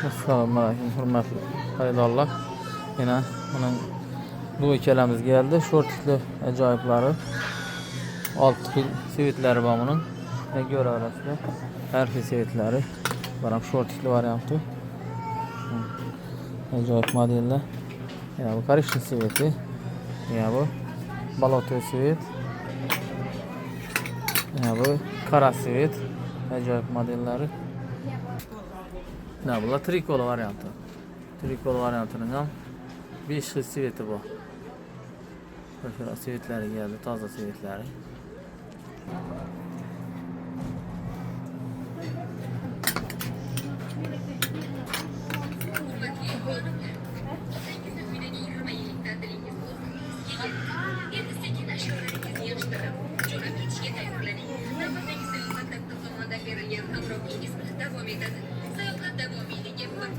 Assalomu alaykum hurmatli xaridorlar. Yana bunun bu ikkalamiz geldi. Shortikli ajoyiblari. 6 xil sevitlari bor bunun. Ko'raverasizlar. Har xil sevitlari. Baram shortikli varianti. Ajoyib modellar. Yana bu korishli seveti. Yana bu baloto sevet. Yana bu qora sevet. Ajoyib modellari. Mana bular trikol varianti. Trikol variantining ham 5 xil sveti bor. O'sha svetlari geldi, toza svetlari.